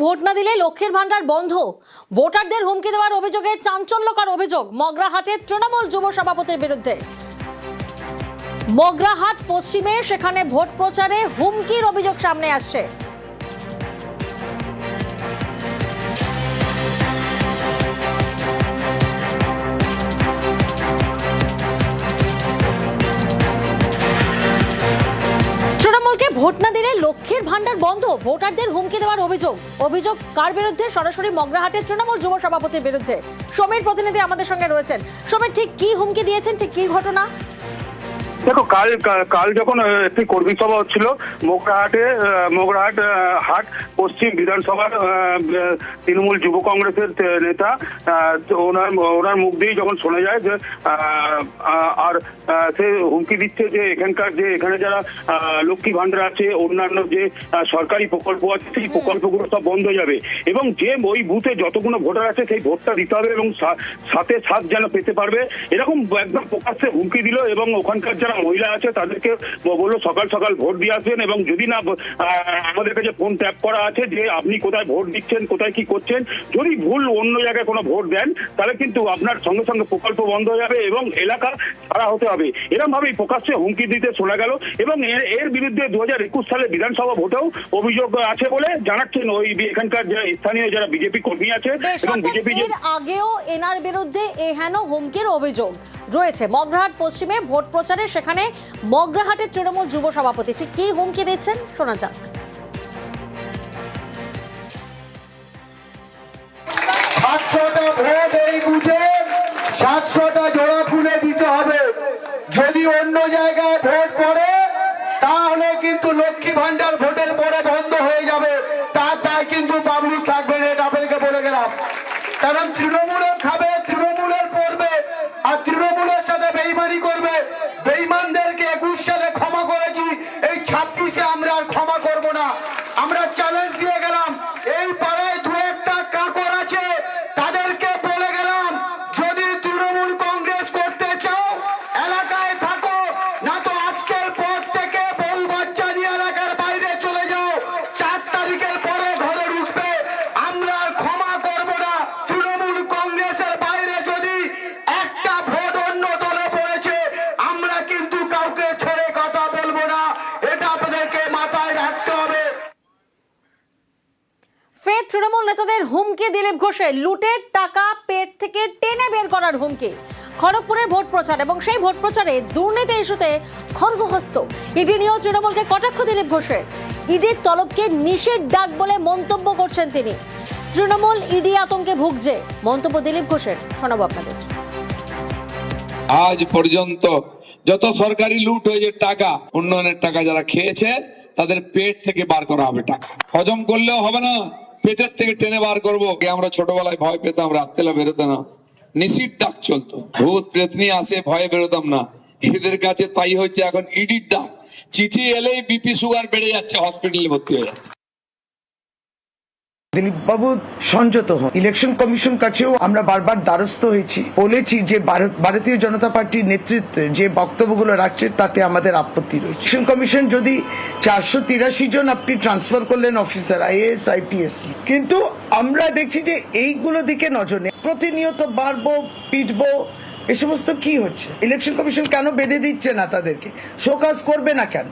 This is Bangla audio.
ভোট না দিলে লক্ষ্মীর ভান্ডার বন্ধ, ভোটারদের হুমকি দেওয়ার অভিযোগে চাঞ্চল্যকর অভিযোগ মগরাহাটের তৃণমূল যুব সভাপতির বিরুদ্ধে। মগরাহাট পশ্চিমে সেখানে ভোট প্রচারে হুমকির অভিযোগ সামনে আসছে। তৃণমূলকে ভোট না দিলে লক্ষ্মীর ভান্ডার বন্ধ, ভোটারদের হুমকি দেওয়ার অভিযোগ কার বিরুদ্ধে? সরাসরি মগরাহাটের তৃণমূল যুব সভাপতির বিরুদ্ধে। সমীর প্রতিনিধি আমাদের সঙ্গে রয়েছেন। সমীর, ঠিক কি হুমকি দিয়েছেন, ঠিক কি ঘটনা? দেখো, কাল যখন একটি কর্মী সভা হচ্ছিল মগরাহাট হাট পশ্চিম বিধানসভার তৃণমূল যুব কংগ্রেসের নেতা, ওনার মুখ দিয়েই যখন শোনা যায় যে আর সে হুমকি দিচ্ছে যে এখানে যারা লক্ষ্মী ভান্ডার আছে, অন্যান্য যে সরকারি প্রকল্প আছে, সেই প্রকল্পগুলো সব বন্ধ হয়ে যাবে এবং যে ওই বুথে যতগুলো ভোটার আছে সেই ভোটটা দিতে হবে এবং সাথে সাথ যেন পেতে পারবে, এরকম একদম প্রকাশ্যে হুমকি দিল। এবং ওখানকার যারা মহিলা আছে তাদেরকে বললো সকাল সকাল ভোট দিয়ে আসবেন এবং যদি না আমাদের কাছে ফোন ট্যাপ করা আছে যে আপনি কোথায় ভোট দিচ্ছেন, কোথায় কি করছেন, যদি ভুল অন্য জায়গায় কোনো ভোট দেন তাহলে কিন্তু আপনার সঙ্গে সঙ্গে প্রকল্প বন্ধ হয়ে যাবে এবং এলাকা ছাড়া হতে হবে, এরকম ভাবেই প্রকাশ্যে হুমকি দিতে শোনা গেল। এবং এর বিরুদ্ধে 2021 সালে বিধানসভা ভোটেও অভিযোগ আছে বলে জানাচ্ছেন ওই এখানকার স্থানীয় যারা বিজেপি কর্মী আছে। এবং বিজেপি আগেও এনার বিরুদ্ধে এহেন হুমকির অভিযোগ রয়েছে। মগরাহাট পশ্চিমে ভোট প্রচারে সেখানে মগরাহাটের তৃণমূল যুব সভাপতি কি হুমকি দিচ্ছেন শোনা যাক। 700টা ভোট এই বুথে 700টা জোড়া ফুলে দিতে হবে। যদি অন্য জায়গায় ভোট পড়ে তাহলে কিন্তু লক্ষ্মী ভান্ডার ভোটের পরে বন্ধ হয়ে যাবে। তার দায় কিন্তু পাবলিক থাকবে, এটা আপনাকে বলে গেলাম। কারণ তৃণমূলের খাবে, তৃণমূলের পড়বে, আর তৃণমূলের সাথে বেইমানি করবে। বেইমানদেরকে 21 সালে ক্ষমা করেছি, এই 26-এ আমরা আর ক্ষমা করব না। আমরা চ্যালেঞ্জ দিয়ে গেলাম, এই পাড়ায় দু একটা কাকর আছে, তাদেরকে বলে গেলাম যদি তৃণমূল কংগ্রেস করতে চাও এলাকায় থাকো, না তো আজকের পর থেকে বউ বাচ্চা নিয়ে এলাকার বাইরে চলে যাও। 4 তারিখের পরে ঘরে ঢুকবে, আমরা আর ক্ষমা করব না। তৃণমূল কংগ্রেসের বাইরে যদি একটা ভোট অন্য দলে পড়েছে আমরা কিন্তু কাউকে ছেড়ে কথা বলবো না, এটা আপনাদেরকে মাথায় রাখতে হবে। ফের তৃণমূল নেতাদের হুমকি দিলীপ ঘোষের, লুটের টাকা পেট থেকে টেনে বের করার হুমকি। খড়গপুরের ভোট প্রচার এবং সেই ভোট প্রচারে দুর্নীতি ইস্যুতে খড়গহস্ত। ইডি নিয়েও তৃণমূলকে কটাক্ষ দিলীপ ঘোষের। ইডির তলবকে নিষেধ ডাক বলে মন্তব্য করছেন তিনি। তৃণমূল ইডি আতঙ্কে ভুগছে, মন্তব্য দিলীপ ঘোষের। শোনাবো আপনাদের। আজ পর্যন্ত যত সরকারি লুট হয়েছে টাকা, উন্নয়নের টাকা যারা খেয়েছে তাদের পেট থেকে বার করা হবে। টাকা হজম করলেও হবে না, পেটের থেকে টেনে বার করবো। আমরা ছোটবেলায় ভয় পেতাম, রাত্রেলা বেরোতে না, নিশির ডাক চলতো, ভূত প্রেতনি আসে ভয়ে বেরোতাম না। এদের কাছে তাই হচ্ছে এখন ইডির ডাক। চিঠি এলেই বিপি সুগার বেড়ে যাচ্ছে, হসপিটালে ভর্তি হয়ে যাচ্ছে। দিলীপ বাবু সংযত হন। ইলেকশন কমিশন কাছেও আমরা বারবার দ্বারস্থ হয়েছি, বলেছি যে ভারতীয় জনতা পার্টির নেতৃত্বে যে বক্তব্যগুলো রাখছে তাতে আমাদের আপত্তি রয়েছে। ইলেকশন কমিশন যদি 483 জন আপনি ট্রান্সফার করলেন অফিসার, IAS IPS, কিন্তু আমরা দেখছি যে এইগুলো দিকে নজর নেই। প্রতিনিয়ত বাড়বো পিটবো, এ সমস্ত কি হচ্ছে? ইলেকশন কমিশন কেন বেঁধে দিচ্ছে না তাদেরকে? শোকজ করবে না কেন?